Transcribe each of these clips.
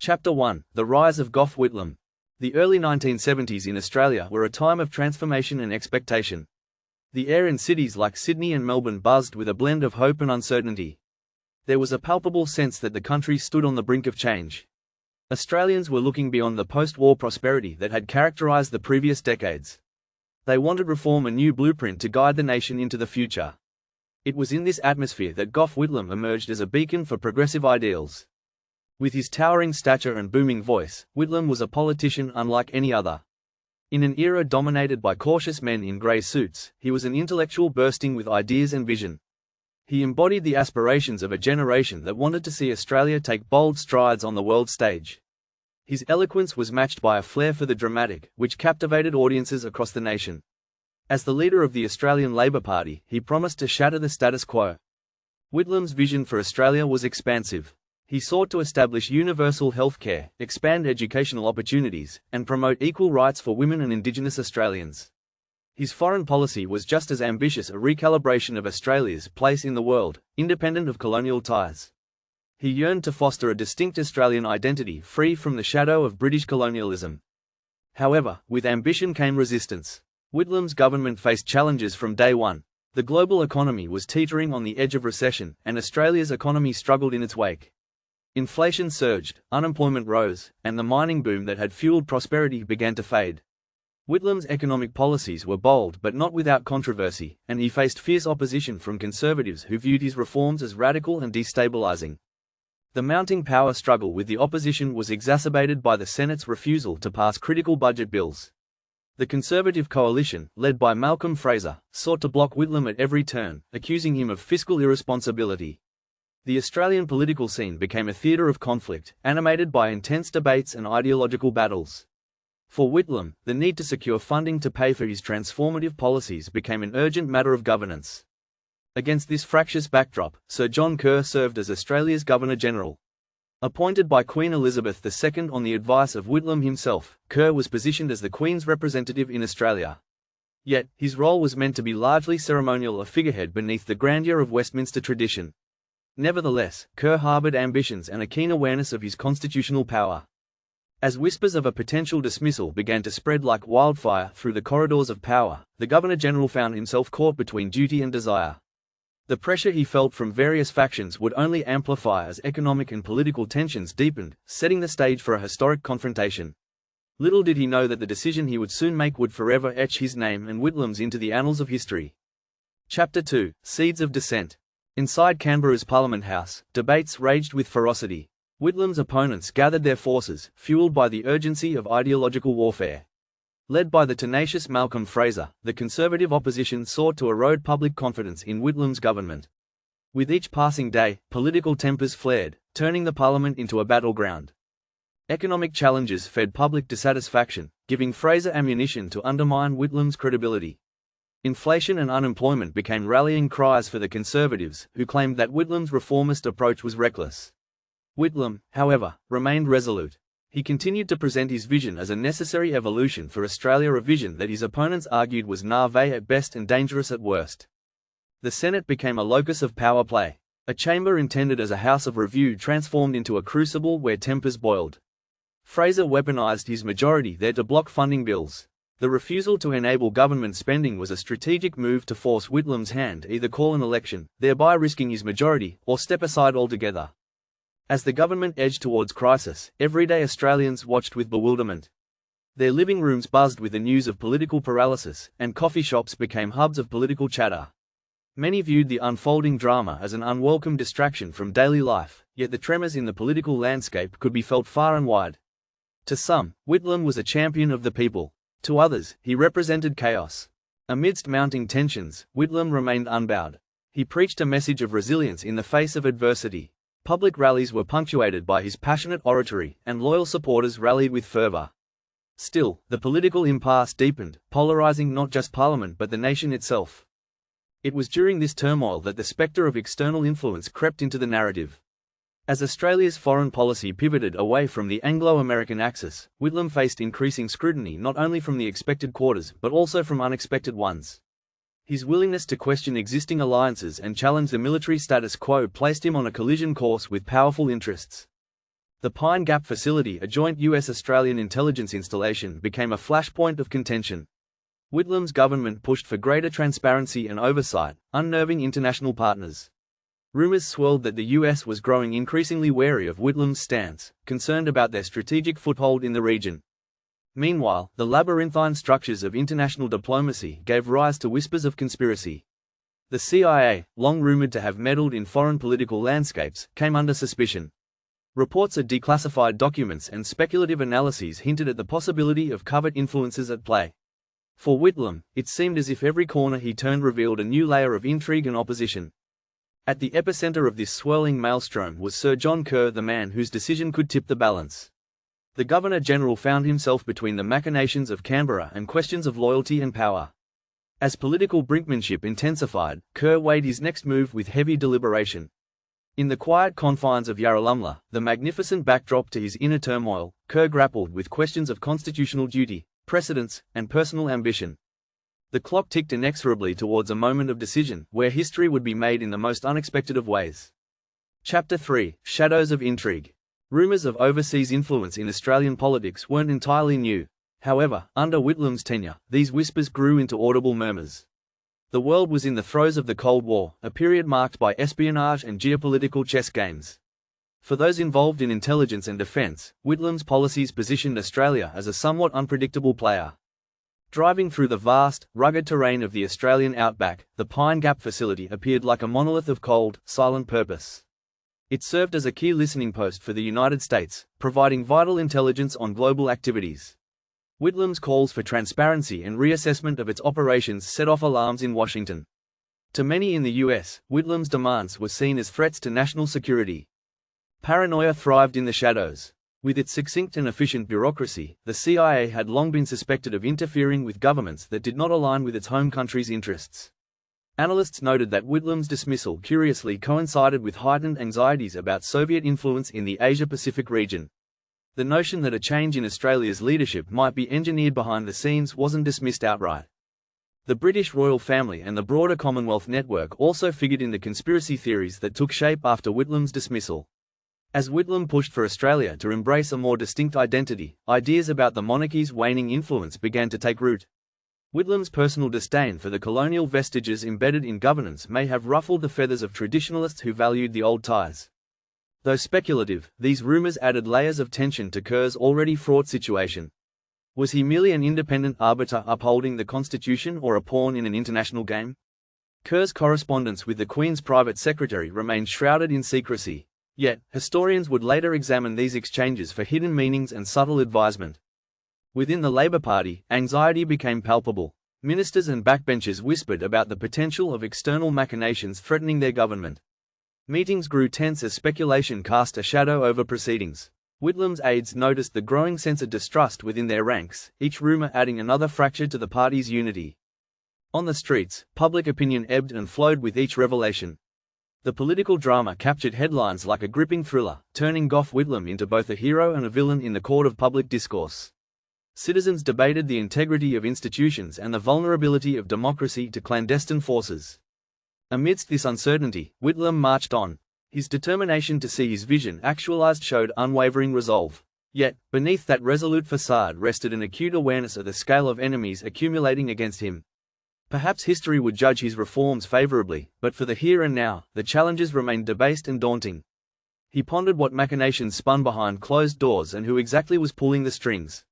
Chapter 1: The Rise of Gough Whitlam. The early 1970s in Australia were a time of transformation and expectation. The air in cities like Sydney and Melbourne buzzed with a blend of hope and uncertainty. There was a palpable sense that the country stood on the brink of change. Australians were looking beyond the post-war prosperity that had characterised the previous decades. They wanted reform, a new blueprint to guide the nation into the future. It was in this atmosphere that Gough Whitlam emerged as a beacon for progressive ideals. With his towering stature and booming voice, Whitlam was a politician unlike any other. In an era dominated by cautious men in grey suits, he was an intellectual bursting with ideas and vision. He embodied the aspirations of a generation that wanted to see Australia take bold strides on the world stage. His eloquence was matched by a flair for the dramatic, which captivated audiences across the nation. As the leader of the Australian Labor Party, he promised to shatter the status quo. Whitlam's vision for Australia was expansive. He sought to establish universal health care, expand educational opportunities, and promote equal rights for women and Indigenous Australians. His foreign policy was just as ambitious, a recalibration of Australia's place in the world, independent of colonial ties. He yearned to foster a distinct Australian identity free from the shadow of British colonialism. However, with ambition came resistance. Whitlam's government faced challenges from day one. The global economy was teetering on the edge of recession, and Australia's economy struggled in its wake. Inflation surged, unemployment rose, and the mining boom that had fueled prosperity began to fade. Whitlam's economic policies were bold but not without controversy, and he faced fierce opposition from conservatives who viewed his reforms as radical and destabilizing. The mounting power struggle with the opposition was exacerbated by the Senate's refusal to pass critical budget bills. The Conservative coalition, led by Malcolm Fraser, sought to block Whitlam at every turn, accusing him of fiscal irresponsibility. The Australian political scene became a theatre of conflict, animated by intense debates and ideological battles. For Whitlam, the need to secure funding to pay for his transformative policies became an urgent matter of governance. Against this fractious backdrop, Sir John Kerr served as Australia's Governor-General. Appointed by Queen Elizabeth II on the advice of Whitlam himself, Kerr was positioned as the Queen's representative in Australia. Yet, his role was meant to be largely ceremonial, a figurehead beneath the grandeur of Westminster tradition. Nevertheless, Kerr harboured ambitions and a keen awareness of his constitutional power. As whispers of a potential dismissal began to spread like wildfire through the corridors of power, the Governor-General found himself caught between duty and desire. The pressure he felt from various factions would only amplify as economic and political tensions deepened, setting the stage for a historic confrontation. Little did he know that the decision he would soon make would forever etch his name and Whitlam's into the annals of history. Chapter 2: Seeds of Dissent. Inside Canberra's Parliament House, debates raged with ferocity. Whitlam's opponents gathered their forces, fueled by the urgency of ideological warfare. Led by the tenacious Malcolm Fraser, the Conservative opposition sought to erode public confidence in Whitlam's government. With each passing day, political tempers flared, turning the Parliament into a battleground. Economic challenges fed public dissatisfaction, giving Fraser ammunition to undermine Whitlam's credibility. Inflation and unemployment became rallying cries for the Conservatives, who claimed that Whitlam's reformist approach was reckless. Whitlam, however, remained resolute. He continued to present his vision as a necessary evolution for Australia, a vision that his opponents argued was naïve at best and dangerous at worst. The Senate became a locus of power play. A chamber intended as a house of review transformed into a crucible where tempers boiled. Fraser weaponized his majority there to block funding bills. The refusal to enable government spending was a strategic move to force Whitlam's hand to either call an election, thereby risking his majority, or step aside altogether. As the government edged towards crisis, everyday Australians watched with bewilderment. Their living rooms buzzed with the news of political paralysis, and coffee shops became hubs of political chatter. Many viewed the unfolding drama as an unwelcome distraction from daily life, yet the tremors in the political landscape could be felt far and wide. To some, Whitlam was a champion of the people. To others, he represented chaos. Amidst mounting tensions, Whitlam remained unbowed. He preached a message of resilience in the face of adversity. Public rallies were punctuated by his passionate oratory, and loyal supporters rallied with fervour. Still, the political impasse deepened, polarising not just Parliament but the nation itself. It was during this turmoil that the spectre of external influence crept into the narrative. As Australia's foreign policy pivoted away from the Anglo-American axis, Whitlam faced increasing scrutiny not only from the expected quarters but also from unexpected ones. His willingness to question existing alliances and challenge the military status quo placed him on a collision course with powerful interests. The Pine Gap facility, a joint US-Australian intelligence installation, became a flashpoint of contention. Whitlam's government pushed for greater transparency and oversight, unnerving international partners. Rumors swirled that the US was growing increasingly wary of Whitlam's stance, concerned about their strategic foothold in the region. Meanwhile, the labyrinthine structures of international diplomacy gave rise to whispers of conspiracy. The CIA, long rumored to have meddled in foreign political landscapes, came under suspicion. Reports of declassified documents and speculative analyses hinted at the possibility of covert influences at play. For Whitlam, it seemed as if every corner he turned revealed a new layer of intrigue and opposition. At the epicenter of this swirling maelstrom was Sir John Kerr, the man whose decision could tip the balance. The Governor-General found himself between the machinations of Canberra and questions of loyalty and power. As political brinkmanship intensified, Kerr weighed his next move with heavy deliberation. In the quiet confines of Yarralumla, the magnificent backdrop to his inner turmoil, Kerr grappled with questions of constitutional duty, precedence, and personal ambition. The clock ticked inexorably towards a moment of decision, where history would be made in the most unexpected of ways. Chapter 3: Shadows of Intrigue. Rumours of overseas influence in Australian politics weren't entirely new. However, under Whitlam's tenure, these whispers grew into audible murmurs. The world was in the throes of the Cold War, a period marked by espionage and geopolitical chess games. For those involved in intelligence and defence, Whitlam's policies positioned Australia as a somewhat unpredictable player. Driving through the vast, rugged terrain of the Australian outback, the Pine Gap facility appeared like a monolith of cold, silent purpose. It served as a key listening post for the United States, providing vital intelligence on global activities. Whitlam's calls for transparency and reassessment of its operations set off alarms in Washington. To many in the US, Whitlam's demands were seen as threats to national security. Paranoia thrived in the shadows. With its succinct and efficient bureaucracy, the CIA had long been suspected of interfering with governments that did not align with its home country's interests. Analysts noted that Whitlam's dismissal curiously coincided with heightened anxieties about Soviet influence in the Asia-Pacific region. The notion that a change in Australia's leadership might be engineered behind the scenes wasn't dismissed outright. The British royal family and the broader Commonwealth network also figured in the conspiracy theories that took shape after Whitlam's dismissal. As Whitlam pushed for Australia to embrace a more distinct identity, ideas about the monarchy's waning influence began to take root. Whitlam's personal disdain for the colonial vestiges embedded in governance may have ruffled the feathers of traditionalists who valued the old ties. Though speculative, these rumours added layers of tension to Kerr's already fraught situation. Was he merely an independent arbiter upholding the Constitution or a pawn in an international game? Kerr's correspondence with the Queen's private secretary remained shrouded in secrecy. Yet, historians would later examine these exchanges for hidden meanings and subtle advisement. Within the Labour Party, anxiety became palpable. Ministers and backbenchers whispered about the potential of external machinations threatening their government. Meetings grew tense as speculation cast a shadow over proceedings. Whitlam's aides noticed the growing sense of distrust within their ranks, each rumour adding another fracture to the party's unity. On the streets, public opinion ebbed and flowed with each revelation. The political drama captured headlines like a gripping thriller, turning Gough Whitlam into both a hero and a villain in the court of public discourse. Citizens debated the integrity of institutions and the vulnerability of democracy to clandestine forces. Amidst this uncertainty, Whitlam marched on. His determination to see his vision actualized showed unwavering resolve. Yet, beneath that resolute facade rested an acute awareness of the scale of enemies accumulating against him. Perhaps history would judge his reforms favorably, but for the here and now, the challenges remained debased and daunting. He pondered what machinations spun behind closed doors and who exactly was pulling the strings.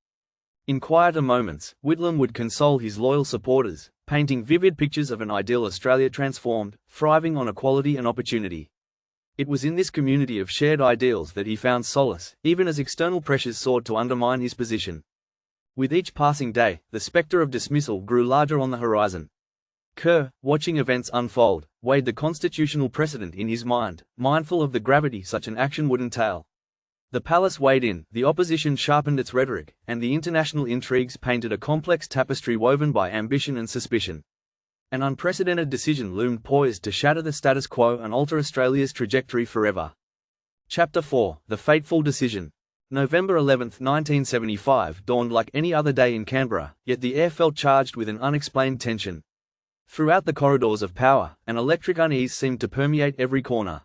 In quieter moments, Whitlam would console his loyal supporters, painting vivid pictures of an ideal Australia transformed, thriving on equality and opportunity. It was in this community of shared ideals that he found solace, even as external pressures sought to undermine his position. With each passing day, the spectre of dismissal grew larger on the horizon. Kerr, watching events unfold, weighed the constitutional precedent in his mind, mindful of the gravity such an action would entail. The palace weighed in, the opposition sharpened its rhetoric, and the international intrigues painted a complex tapestry woven by ambition and suspicion. An unprecedented decision loomed poised to shatter the status quo and alter Australia's trajectory forever. Chapter 4: The Fateful Decision. November 11, 1975 dawned like any other day in Canberra, yet the air felt charged with an unexplained tension. Throughout the corridors of power, an electric unease seemed to permeate every corner.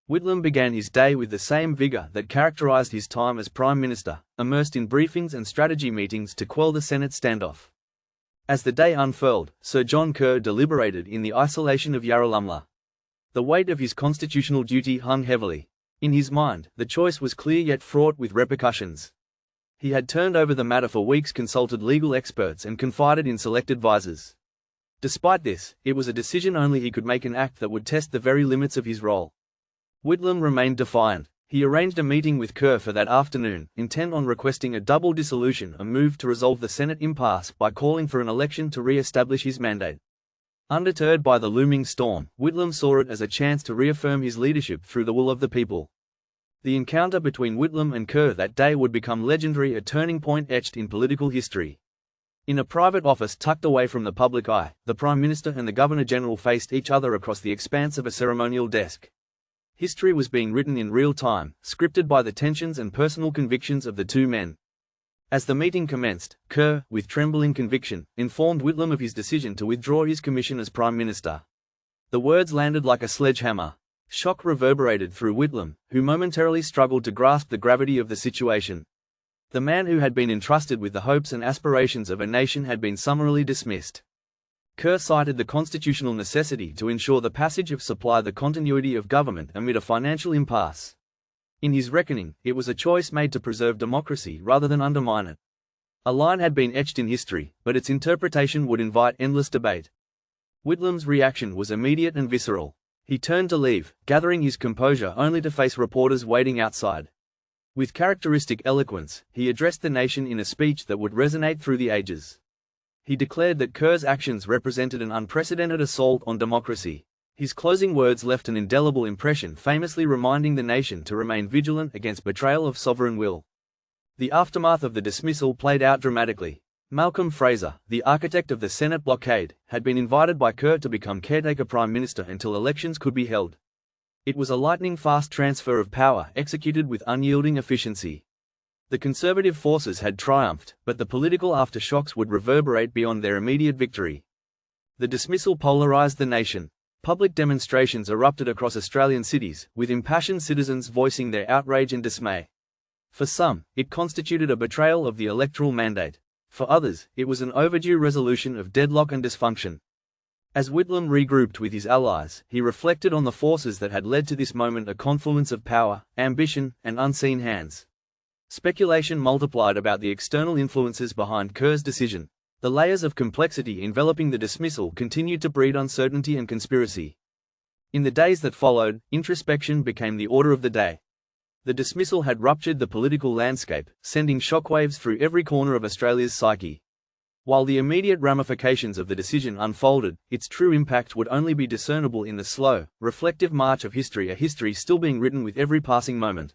Whitlam began his day with the same vigor that characterized his time as Prime Minister, immersed in briefings and strategy meetings to quell the Senate standoff. As the day unfurled, Sir John Kerr deliberated in the isolation of Yarralumla. The weight of his constitutional duty hung heavily. In his mind, the choice was clear yet fraught with repercussions. He had turned over the matter for weeks, consulted legal experts and confided in select advisers. Despite this, it was a decision only he could make, an act that would test the very limits of his role. Whitlam remained defiant. He arranged a meeting with Kerr for that afternoon, intent on requesting a double dissolution, a move to resolve the Senate impasse by calling for an election to re-establish his mandate. Undeterred by the looming storm, Whitlam saw it as a chance to reaffirm his leadership through the will of the people. The encounter between Whitlam and Kerr that day would become legendary, a turning point etched in political history. In a private office tucked away from the public eye, the Prime Minister and the Governor-General faced each other across the expanse of a ceremonial desk. History was being written in real time, scripted by the tensions and personal convictions of the two men. As the meeting commenced, Kerr, with trembling conviction, informed Whitlam of his decision to withdraw his commission as Prime Minister. The words landed like a sledgehammer. Shock reverberated through Whitlam, who momentarily struggled to grasp the gravity of the situation. The man who had been entrusted with the hopes and aspirations of a nation had been summarily dismissed. Kerr cited the constitutional necessity to ensure the passage of supply, the continuity of government amid a financial impasse. In his reckoning, it was a choice made to preserve democracy rather than undermine it. A line had been etched in history, but its interpretation would invite endless debate. Whitlam's reaction was immediate and visceral. He turned to leave, gathering his composure only to face reporters waiting outside. With characteristic eloquence, he addressed the nation in a speech that would resonate through the ages. He declared that Kerr's actions represented an unprecedented assault on democracy. His closing words left an indelible impression, famously reminding the nation to remain vigilant against betrayal of sovereign will. The aftermath of the dismissal played out dramatically. Malcolm Fraser, the architect of the Senate blockade, had been invited by Kerr to become caretaker Prime Minister until elections could be held. It was a lightning-fast transfer of power executed with unyielding efficiency. The conservative forces had triumphed, but the political aftershocks would reverberate beyond their immediate victory. The dismissal polarized the nation. Public demonstrations erupted across Australian cities, with impassioned citizens voicing their outrage and dismay. For some, it constituted a betrayal of the electoral mandate. For others, it was an overdue resolution of deadlock and dysfunction. As Whitlam regrouped with his allies, he reflected on the forces that had led to this moment, a confluence of power, ambition, and unseen hands. Speculation multiplied about the external influences behind Kerr's decision. The layers of complexity enveloping the dismissal continued to breed uncertainty and conspiracy. In the days that followed, introspection became the order of the day. The dismissal had ruptured the political landscape, sending shockwaves through every corner of Australia's psyche. While the immediate ramifications of the decision unfolded, its true impact would only be discernible in the slow, reflective march of history, a history still being written with every passing moment.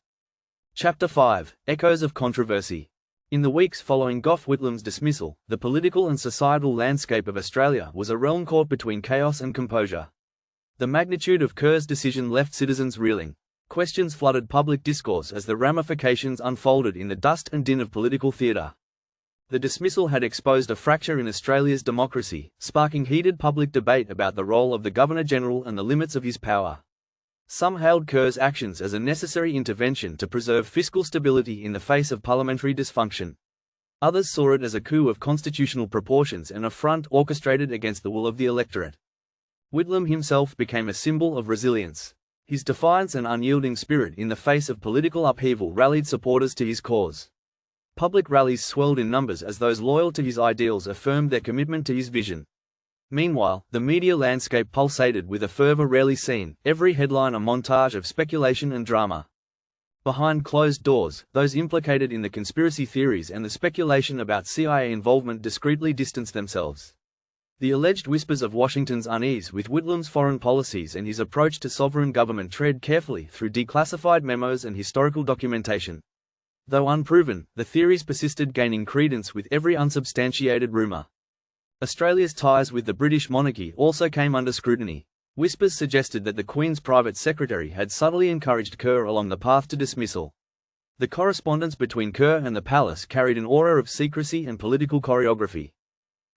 Chapter 5: Echoes of Controversy. In the weeks following Gough Whitlam's dismissal, the political and societal landscape of Australia was a realm caught between chaos and composure. The magnitude of Kerr's decision left citizens reeling. Questions flooded public discourse as the ramifications unfolded in the dust and din of political theatre. The dismissal had exposed a fracture in Australia's democracy, sparking heated public debate about the role of the Governor-General and the limits of his power. Some hailed Kerr's actions as a necessary intervention to preserve fiscal stability in the face of parliamentary dysfunction. Others saw it as a coup of constitutional proportions, an affront orchestrated against the will of the electorate. Whitlam himself became a symbol of resilience. His defiance and unyielding spirit in the face of political upheaval rallied supporters to his cause. Public rallies swelled in numbers as those loyal to his ideals affirmed their commitment to his vision. Meanwhile, the media landscape pulsated with a fervor rarely seen, every headline a montage of speculation and drama. Behind closed doors, those implicated in the conspiracy theories and the speculation about CIA involvement discreetly distanced themselves. The alleged whispers of Washington's unease with Whitlam's foreign policies and his approach to sovereign government tread carefully through declassified memos and historical documentation. Though unproven, the theories persisted, gaining credence with every unsubstantiated rumour. Australia's ties with the British monarchy also came under scrutiny. Whispers suggested that the Queen's private secretary had subtly encouraged Kerr along the path to dismissal. The correspondence between Kerr and the palace carried an aura of secrecy and political choreography.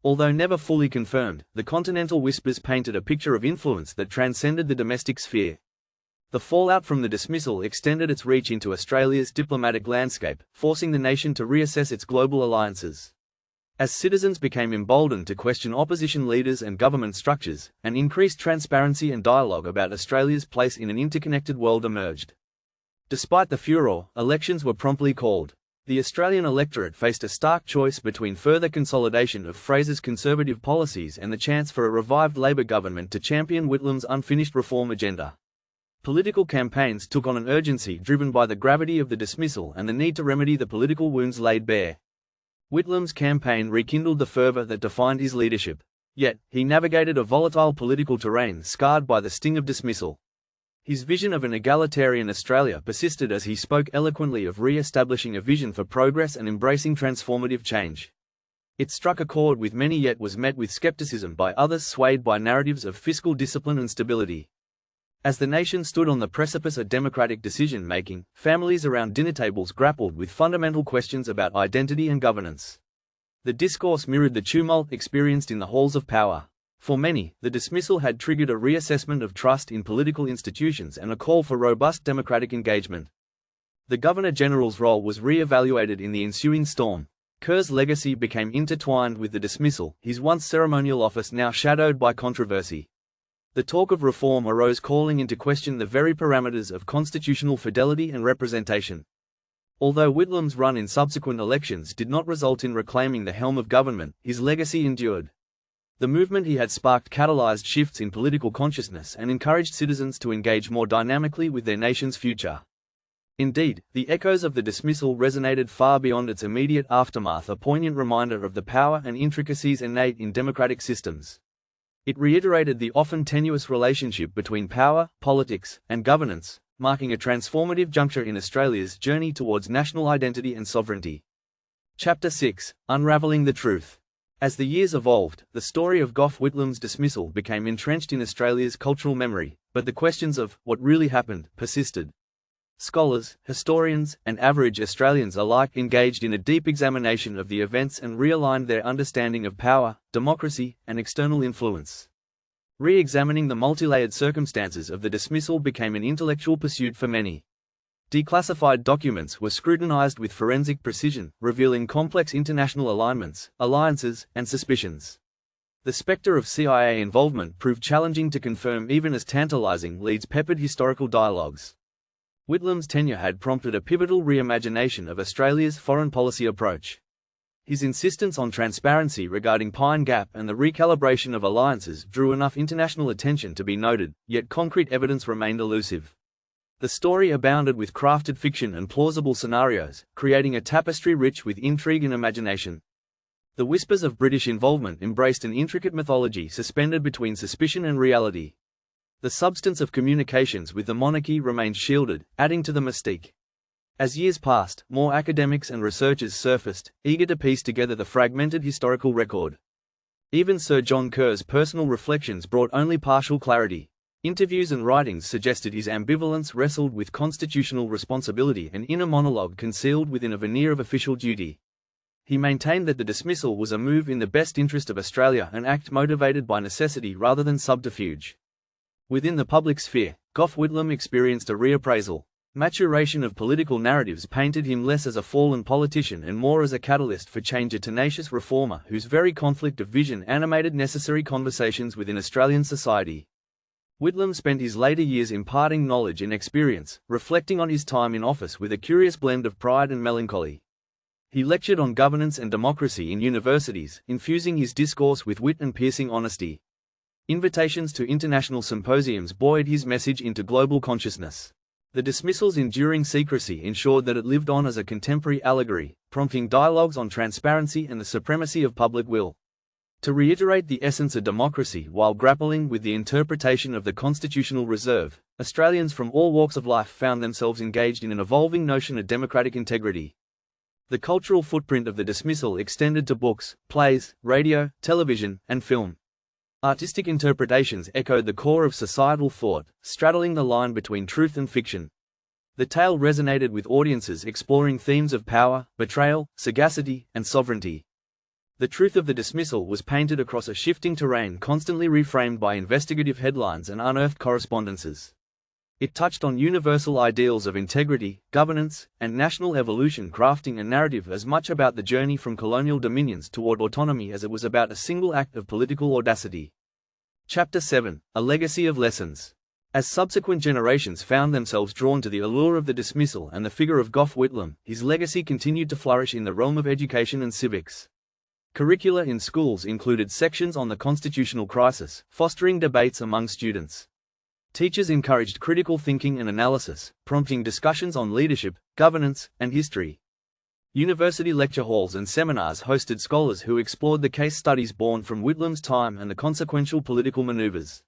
Although never fully confirmed, the continental whispers painted a picture of influence that transcended the domestic sphere. The fallout from the dismissal extended its reach into Australia's diplomatic landscape, forcing the nation to reassess its global alliances. As citizens became emboldened to question opposition leaders and government structures, an increased transparency and dialogue about Australia's place in an interconnected world emerged. Despite the furor, elections were promptly called. The Australian electorate faced a stark choice between further consolidation of Fraser's conservative policies and the chance for a revived Labor government to champion Whitlam's unfinished reform agenda. Political campaigns took on an urgency driven by the gravity of the dismissal and the need to remedy the political wounds laid bare. Whitlam's campaign rekindled the fervour that defined his leadership. Yet, he navigated a volatile political terrain scarred by the sting of dismissal. His vision of an egalitarian Australia persisted as he spoke eloquently of re-establishing a vision for progress and embracing transformative change. It struck a chord with many yet was met with scepticism by others swayed by narratives of fiscal discipline and stability. As the nation stood on the precipice of democratic decision-making, families around dinner tables grappled with fundamental questions about identity and governance. The discourse mirrored the tumult experienced in the halls of power. For many, the dismissal had triggered a reassessment of trust in political institutions and a call for robust democratic engagement. The Governor-General's role was re-evaluated in the ensuing storm. Kerr's legacy became intertwined with the dismissal, his once ceremonial office now shadowed by controversy. The talk of reform arose, calling into question the very parameters of constitutional fidelity and representation. Although Whitlam's run in subsequent elections did not result in reclaiming the helm of government, his legacy endured. The movement he had sparked catalyzed shifts in political consciousness and encouraged citizens to engage more dynamically with their nation's future. Indeed, the echoes of the dismissal resonated far beyond its immediate aftermath, a poignant reminder of the power and intricacies innate in democratic systems. It reiterated the often tenuous relationship between power, politics, and governance, marking a transformative juncture in Australia's journey towards national identity and sovereignty. Chapter 6: Unravelling the Truth. As the years evolved, the story of Gough Whitlam's dismissal became entrenched in Australia's cultural memory, but the questions of what really happened persisted. Scholars, historians, and average Australians alike engaged in a deep examination of the events and realigned their understanding of power, democracy, and external influence. Re-examining the multi-layered circumstances of the dismissal became an intellectual pursuit for many. Declassified documents were scrutinized with forensic precision, revealing complex international alignments, alliances, and suspicions. The specter of CIA involvement proved challenging to confirm, even as tantalizing leads peppered historical dialogues. Whitlam's tenure had prompted a pivotal reimagination of Australia's foreign policy approach. His insistence on transparency regarding Pine Gap and the recalibration of alliances drew enough international attention to be noted, yet concrete evidence remained elusive. The story abounded with crafted fiction and plausible scenarios, creating a tapestry rich with intrigue and imagination. The whispers of British involvement embraced an intricate mythology suspended between suspicion and reality. The substance of communications with the monarchy remained shielded, adding to the mystique. As years passed, more academics and researchers surfaced, eager to piece together the fragmented historical record. Even Sir John Kerr's personal reflections brought only partial clarity. Interviews and writings suggested his ambivalence wrestled with constitutional responsibility and inner monologue concealed within a veneer of official duty. He maintained that the dismissal was a move in the best interest of Australia, an act motivated by necessity rather than subterfuge. Within the public sphere, Gough Whitlam experienced a reappraisal. Maturation of political narratives painted him less as a fallen politician and more as a catalyst for change, a tenacious reformer whose very conflict of vision animated necessary conversations within Australian society. Whitlam spent his later years imparting knowledge and experience, reflecting on his time in office with a curious blend of pride and melancholy. He lectured on governance and democracy in universities, infusing his discourse with wit and piercing honesty. Invitations to international symposiums buoyed his message into global consciousness. The dismissal's enduring secrecy ensured that it lived on as a contemporary allegory, prompting dialogues on transparency and the supremacy of public will. To reiterate the essence of democracy while grappling with the interpretation of the constitutional reserve, Australians from all walks of life found themselves engaged in an evolving notion of democratic integrity. The cultural footprint of the dismissal extended to books, plays, radio, television, and film. Artistic interpretations echoed the core of societal thought, straddling the line between truth and fiction. The tale resonated with audiences exploring themes of power, betrayal, sagacity, and sovereignty. The truth of the dismissal was painted across a shifting terrain, constantly reframed by investigative headlines and unearthed correspondences. It touched on universal ideals of integrity, governance, and national evolution, crafting a narrative as much about the journey from colonial dominions toward autonomy as it was about a single act of political audacity. Chapter 7: A Legacy of Lessons. As subsequent generations found themselves drawn to the allure of the dismissal and the figure of Gough Whitlam, his legacy continued to flourish in the realm of education and civics. Curricula in schools included sections on the constitutional crisis, fostering debates among students. Teachers encouraged critical thinking and analysis, prompting discussions on leadership, governance, and history. University lecture halls and seminars hosted scholars who explored the case studies born from Whitlam's time and the consequential political maneuvers.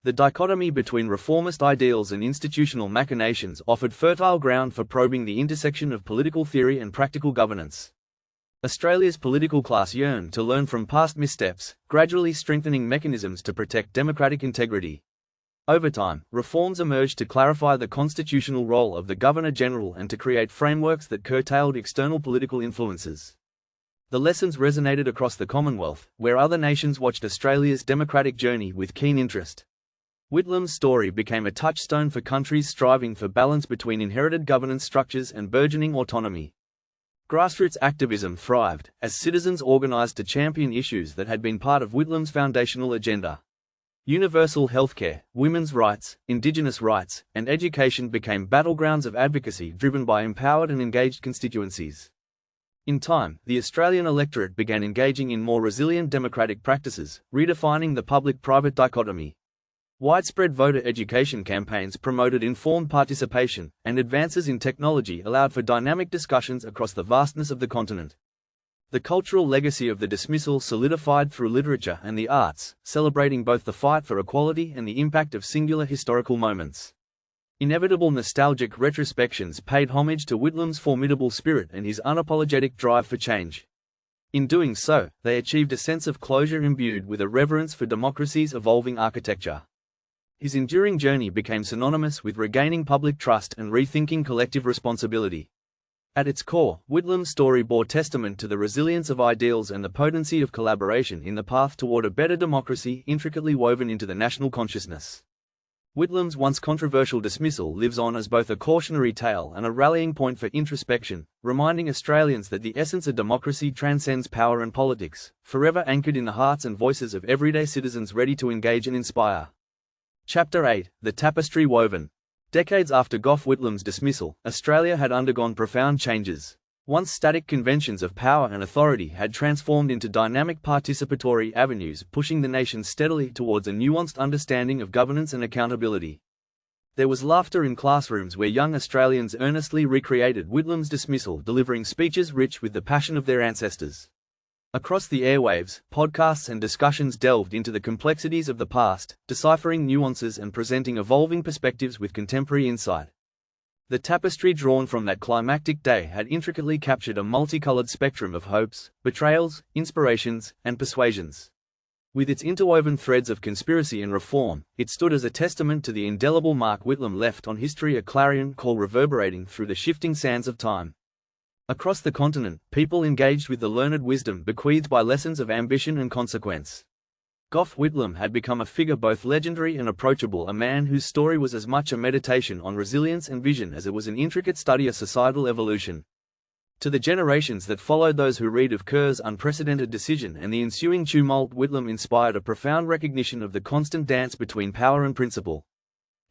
The dichotomy between reformist ideals and institutional machinations offered fertile ground for probing the intersection of political theory and practical governance. Australia's political class yearned to learn from past missteps, gradually strengthening mechanisms to protect democratic integrity. Over time, reforms emerged to clarify the constitutional role of the Governor-General and to create frameworks that curtailed external political influences. The lessons resonated across the Commonwealth, where other nations watched Australia's democratic journey with keen interest. Whitlam's story became a touchstone for countries striving for balance between inherited governance structures and burgeoning autonomy. Grassroots activism thrived, as citizens organised to champion issues that had been part of Whitlam's foundational agenda. Universal healthcare, women's rights, Indigenous rights, and education became battlegrounds of advocacy driven by empowered and engaged constituencies. In time, the Australian electorate began engaging in more resilient democratic practices, redefining the public-private dichotomy. Widespread voter education campaigns promoted informed participation, and advances in technology allowed for dynamic discussions across the vastness of the continent. The cultural legacy of the dismissal solidified through literature and the arts, celebrating both the fight for equality and the impact of singular historical moments. Inevitable nostalgic retrospections paid homage to Whitlam's formidable spirit and his unapologetic drive for change. In doing so, they achieved a sense of closure imbued with a reverence for democracy's evolving architecture. His enduring journey became synonymous with regaining public trust and rethinking collective responsibility. At its core, Whitlam's story bore testament to the resilience of ideals and the potency of collaboration in the path toward a better democracy intricately woven into the national consciousness. Whitlam's once controversial dismissal lives on as both a cautionary tale and a rallying point for introspection, reminding Australians that the essence of democracy transcends power and politics, forever anchored in the hearts and voices of everyday citizens ready to engage and inspire. Chapter 8: The Tapestry Woven. Decades after Gough Whitlam's dismissal, Australia had undergone profound changes. Once static conventions of power and authority had transformed into dynamic participatory avenues, pushing the nation steadily towards a nuanced understanding of governance and accountability. There was laughter in classrooms where young Australians earnestly recreated Whitlam's dismissal, delivering speeches rich with the passion of their ancestors. Across the airwaves, podcasts and discussions delved into the complexities of the past, deciphering nuances and presenting evolving perspectives with contemporary insight. The tapestry drawn from that climactic day had intricately captured a multicolored spectrum of hopes, betrayals, inspirations, and persuasions. With its interwoven threads of conspiracy and reform, it stood as a testament to the indelible mark Whitlam left on history, a clarion call reverberating through the shifting sands of time. Across the continent, people engaged with the learned wisdom bequeathed by lessons of ambition and consequence. Gough Whitlam had become a figure both legendary and approachable, a man whose story was as much a meditation on resilience and vision as it was an intricate study of societal evolution. To the generations that followed, those who read of Kerr's unprecedented decision and the ensuing tumult, Whitlam inspired a profound recognition of the constant dance between power and principle.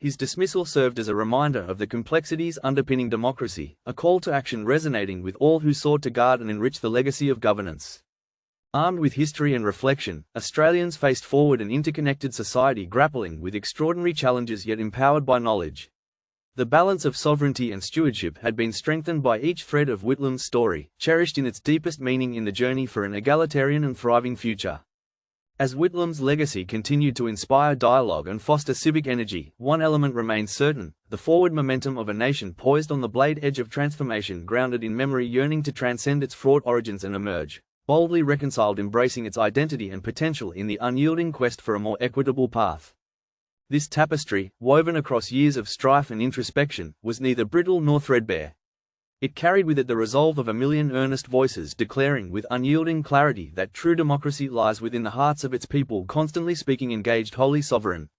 His dismissal served as a reminder of the complexities underpinning democracy, a call to action resonating with all who sought to guard and enrich the legacy of governance. Armed with history and reflection, Australians faced forward an interconnected society grappling with extraordinary challenges yet empowered by knowledge. The balance of sovereignty and stewardship had been strengthened by each thread of Whitlam's story, cherished in its deepest meaning in the journey for an egalitarian and thriving future. As Whitlam's legacy continued to inspire dialogue and foster civic energy, one element remained certain: the forward momentum of a nation poised on the blade edge of transformation, grounded in memory, yearning to transcend its fraught origins and emerge, boldly reconciled, embracing its identity and potential in the unyielding quest for a more equitable path. This tapestry, woven across years of strife and introspection, was neither brittle nor threadbare. It carried with it the resolve of a million earnest voices declaring with unyielding clarity that true democracy lies within the hearts of its people, constantly speaking, engaged, wholly sovereign.